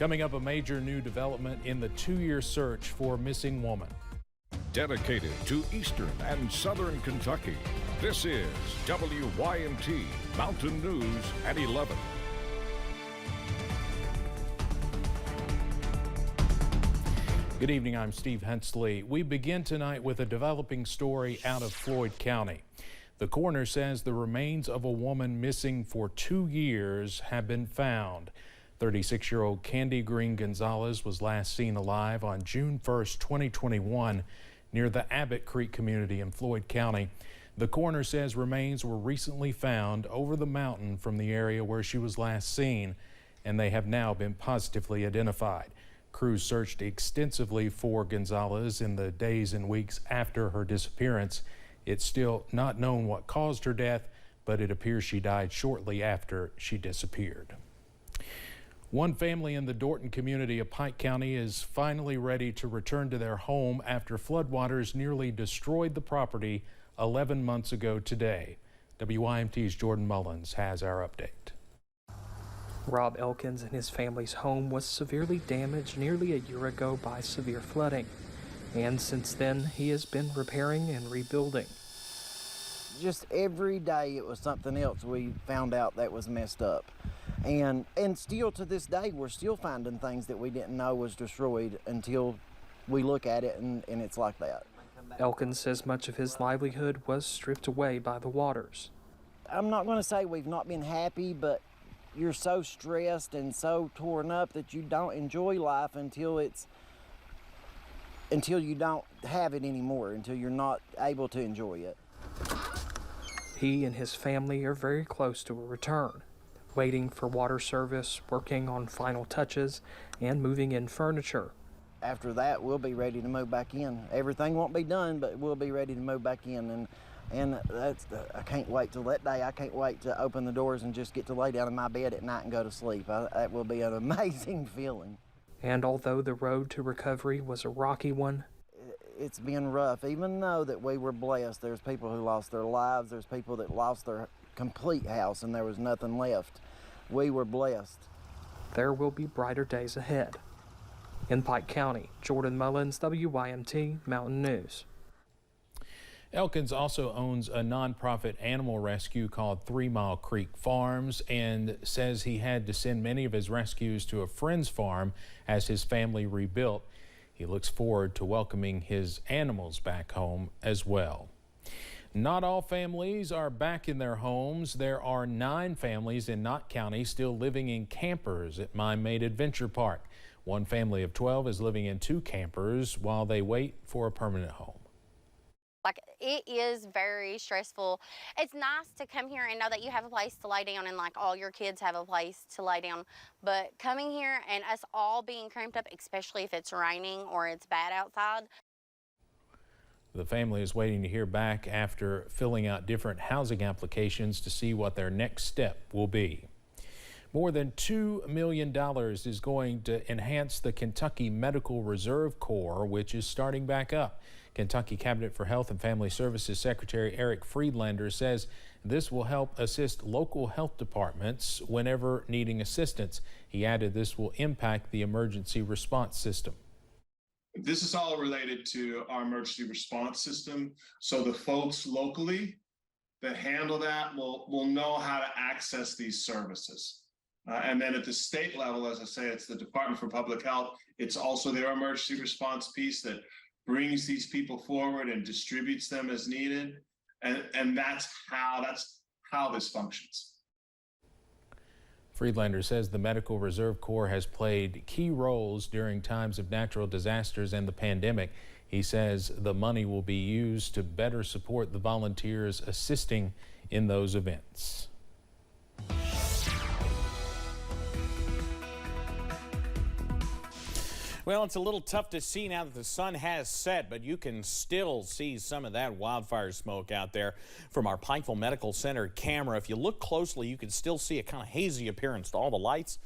Coming up, a major new development in the 2-year search for missing woman. Dedicated to Eastern and Southern Kentucky, this is WYMT Mountain News at 11. Good evening, I'm Steve Hensley. We begin tonight with a developing story out of Floyd County. The coroner says the remains of a woman missing for 2 years have been found. 36-year-old Candy Green Gonzalez was last seen alive on June 1st, 2021, near the Abbott Creek community in Floyd County. The coroner says remains were recently found over the mountain from the area where she was last seen, and they have now been positively identified. Crews searched extensively for Gonzalez in the days and weeks after her disappearance. It's still not known what caused her death, but it appears she died shortly after she disappeared. One family in the Dorton community of Pike County is finally ready to return to their home after floodwaters nearly destroyed the property 11 months ago today. WYMT's Jordan Mullins has our update. Rob Elkins and his family's home was severely damaged nearly a year ago by severe flooding. And since then, he has been repairing and rebuilding. Just every day it was something else we found out that was messed up. And still to this day, we're still finding things that we didn't know was destroyed until we look at it and it's like that. Elkins says much of his livelihood was stripped away by the waters. I'm not going to say we've not been happy, but you're so stressed and so torn up that you don't enjoy life until you don't have it anymore, until you're not able to enjoy it. He and his family are very close to a return, waiting for water service, working on final touches, and moving in furniture. After that, we'll be ready to move back in. Everything won't be done, but we'll be ready to move back in. And I can't wait till that day. I can't wait to open the doors and just get to lay down in my bed at night and go to sleep. That will be an amazing feeling. And although the road to recovery was a rocky one, it's been rough. Even though that we were blessed, there's people who lost their lives, there's people that lost their complete house and there was nothing left. We were blessed. There will be brighter days ahead. In Pike County, Jordan Mullins, WYMT Mountain News. Elkins also owns a nonprofit animal rescue called 3 Mile Creek Farms and says he had to send many of his rescues to a friend's farm as his family rebuilt. He looks forward to welcoming his animals back home as well. Not all families are back in their homes. There are 9 families in Knott County still living in campers at Mine-Made Adventure Park. One family of 12 is living in 2 campers while they wait for a permanent home. Like, it is very stressful. It's nice to come here and know that you have a place to lay down and like all your kids have a place to lay down. But coming here and us all being cramped up, especially if it's raining or it's bad outside. The family is waiting to hear back after filling out different housing applications to see what their next step will be. More than $2 million is going to enhance the Kentucky Medical Reserve Corps, which is starting back up. Kentucky Cabinet for Health and Family Services Secretary Eric Friedlander says this will help assist local health departments whenever needing assistance. He added this will impact the emergency response system. This is all related to our emergency response system. So the folks locally that handle that will know how to access these services. And then at the state level, as I say, it's the Department for Public Health. It's also their emergency response piece that brings these people forward and distributes them as needed. And that's how this functions. Friedlander says the Medical Reserve Corps has played key roles during times of natural disasters and the pandemic. He says the money will be used to better support the volunteers assisting in those events. Well, it's a little tough to see now that the sun has set, but you can still see some of that wildfire smoke out there from our Pikeville Medical Center camera. If you look closely, you can still see a kind of hazy appearance to all the lights.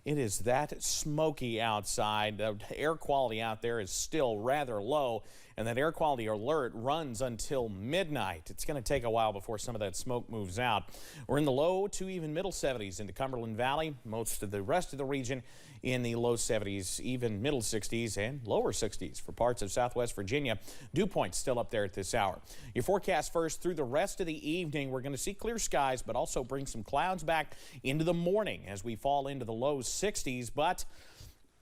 It is that smoky outside. The air quality out there is still rather low. and that air quality alert runs until midnight. It's going to take a while before some of that smoke moves out. We're in the low to even middle 70s into Cumberland Valley. Most of the rest of the region in the low 70s, even middle 60s and lower 60s for parts of Southwest Virginia. Dew points still up there at this hour. Your forecast first through the rest of the evening. We're going to see clear skies, but also bring some clouds back into the morning as we fall into the low 60s. But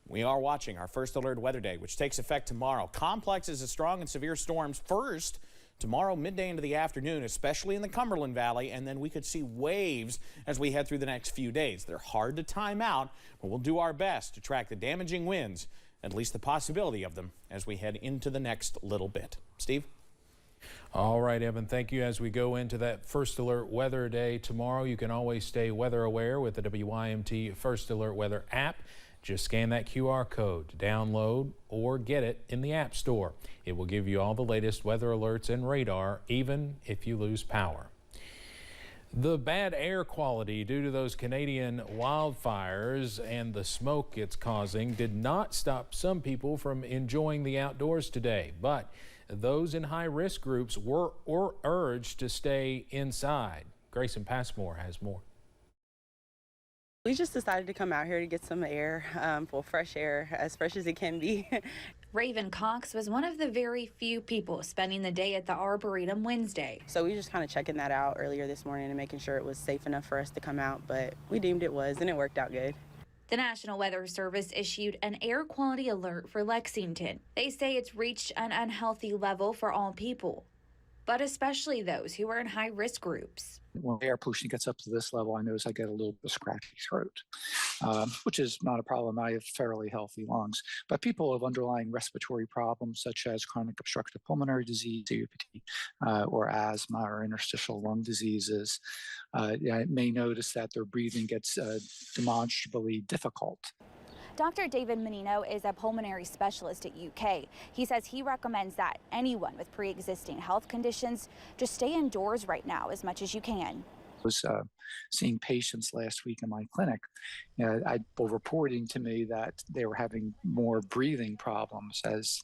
we are watching our first alert weather day, which takes effect tomorrow. Complexes of strong and severe storms first tomorrow midday into the afternoon, especially in the Cumberland Valley, and then we could see waves as we head through the next few days. They're hard to time out, but we'll do our best to track the damaging winds, at least the possibility of them, as we head into the next little bit. Steve? All right, Evan, thank you. As we go into that first alert weather day tomorrow, you can always stay weather aware with the WYMT First Alert Weather app. Just scan that QR code to download or get it in the App Store. It will give you all the latest weather alerts and radar, even if you lose power. The bad air quality due to those Canadian wildfires and the smoke it's causing did not stop some people from enjoying the outdoors today, but those in high-risk groups were urged to stay inside. Grayson Passmore has more. We just decided to come out here to get some air, for fresh air, as fresh as it can be. Raven Cox was one of the very few people spending the day at the Arboretum Wednesday. So we were just kind of checking that out earlier this morning and making sure it was safe enough for us to come out, but we deemed it was, and it worked out good. The National Weather Service issued an air quality alert for Lexington. They say it's reached an unhealthy level for all people, but especially those who are in high-risk groups. When air pollution gets up to this level, I notice I get a little bit of scratchy throat, which is not a problem. I have fairly healthy lungs. But people have underlying respiratory problems such as chronic obstructive pulmonary disease, COPD, or asthma or interstitial lung diseases. May notice that their breathing gets demonstrably difficult. Dr. David Menino is a pulmonary specialist at UK. He says he recommends that anyone with pre-existing health conditions just stay indoors right now as much as you can. I was seeing patients last week in my clinic. People reporting to me that they were having more breathing problems as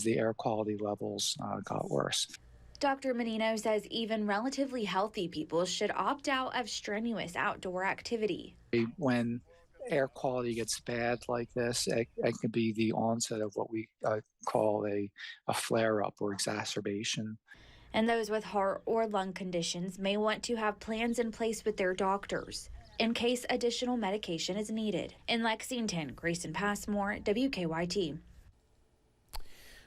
the air quality levels got worse. Dr. Menino says even relatively healthy people should opt out of strenuous outdoor activity. When air quality gets bad like this, it could be the onset of what we call a flare-up or exacerbation. And those with heart or lung conditions may want to have plans in place with their doctors in case additional medication is needed. In Lexington, Grayson Passmore, WKYT.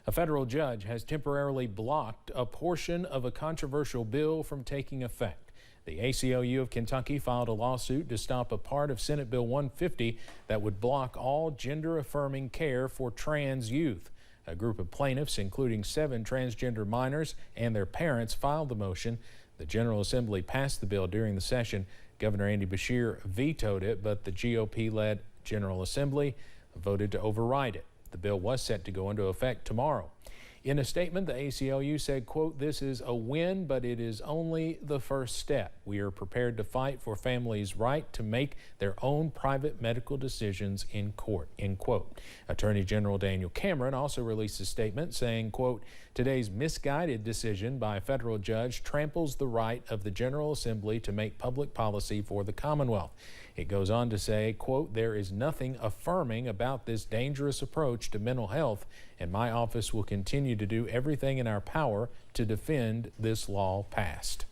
A federal judge has temporarily blocked a portion of a controversial bill from taking effect. The ACLU of Kentucky filed a lawsuit to stop a part of Senate Bill 150 that would block all gender-affirming care for trans youth. A group of plaintiffs, including 7 transgender minors and their parents, filed the motion. The General Assembly passed the bill during the session. Governor Andy Beshear vetoed it, but the GOP-led General Assembly voted to override it. The bill was set to go into effect tomorrow. In a statement, the ACLU said, quote, "This is a win, but it is only the first step. We are prepared to fight for families' right to make their own private medical decisions in court," end quote. Attorney General Daniel Cameron also released a statement saying, quote, "Today's misguided decision by a federal judge tramples the right of the General Assembly to make public policy for the Commonwealth." It goes on to say, quote, "There is nothing affirming about this dangerous approach to mental health, and my office will continue to do everything in our power to defend this law passed."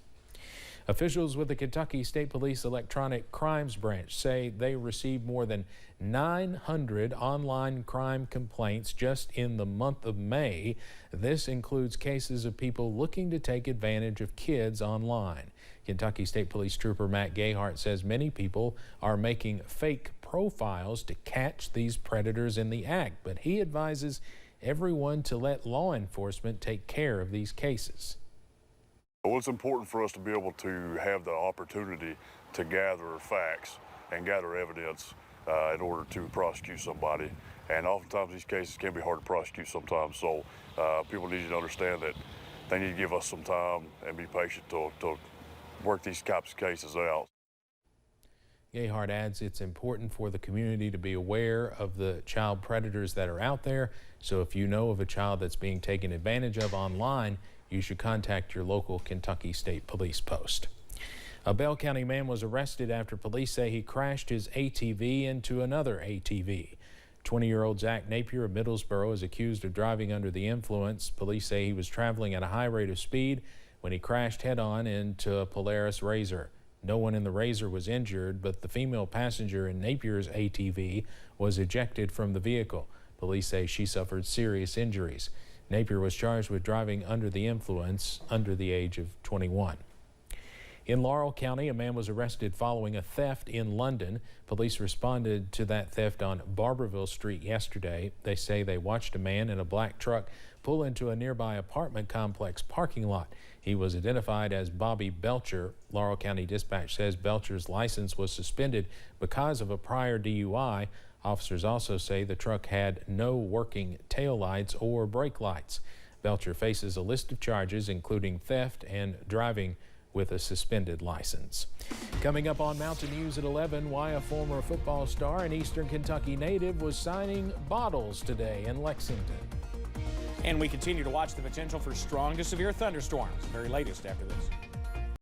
Officials with the Kentucky State Police Electronic Crimes Branch say they received more than 900 online crime complaints just in the month of May. This includes cases of people looking to take advantage of kids online. Kentucky State Police Trooper Matt Gayhart says many people are making fake profiles to catch these predators in the act, but he advises everyone to let law enforcement take care of these cases. Well, it's important for us to be able to have the opportunity to gather facts and gather evidence in order to prosecute somebody. And oftentimes these cases can be hard to prosecute sometimes. So people need to understand that they need to give us some time and be patient to work these types of cases out. Gayhart adds it's important for the community to be aware of the child predators that are out there. So if you know of a child that's being taken advantage of online, you should contact your local Kentucky State Police post. A Bell County man was arrested after police say he crashed his ATV into another ATV. 20-year-old Zach Napier of Middlesboro is accused of driving under the influence. Police say he was traveling at a high rate of speed when he crashed head-on into a Polaris Razor. No one in the Razor was injured, but the female passenger in Napier's ATV was ejected from the vehicle. Police say she suffered serious injuries. Napier was charged with driving under the influence under the age of 21. In Laurel County, a man was arrested following a theft in London. Police responded to that theft on Barberville Street yesterday. They say they watched a man in a black truck pull into a nearby apartment complex parking lot. He was identified as Bobby Belcher. Laurel County Dispatch says Belcher's license was suspended because of a prior DUI. Officers also say the truck had no working taillights or brake lights. Belcher faces a list of charges, including theft and driving with a suspended license. Coming up on Mountain News at 11, why a former football star and Eastern Kentucky native was signing bottles today in Lexington. And we continue to watch the potential for strong to severe thunderstorms. The very latest after this.